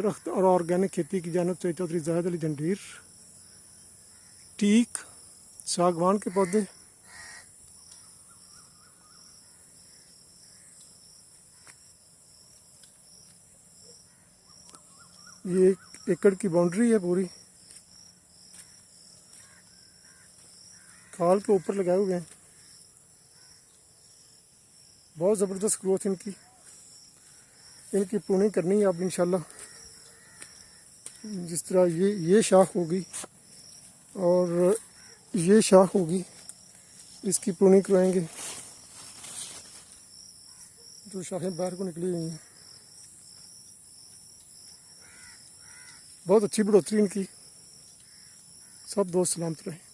दरख्त और ऑर्गेनिक खेती की जानब से चौधरी जाहिद अली जंडीर। टीक, सागवान के पौधे, ये 1 एकड़ की बाउंड्री है पूरी, खाल के ऊपर लगाए हुए हैं। बहुत ज़बरदस्त ग्रोथ इनकी प्रूनिंग करनी है अब इंशाल्लाह। जिस तरह ये शाख होगी और ये शाख होगी, इसकी प्रूनिंग करवाएंगे। जो शाखें बाहर को निकली हुई हैं, बहुत अच्छी बढ़ोतरी इनकी। सब दोस्त सलामत रहे।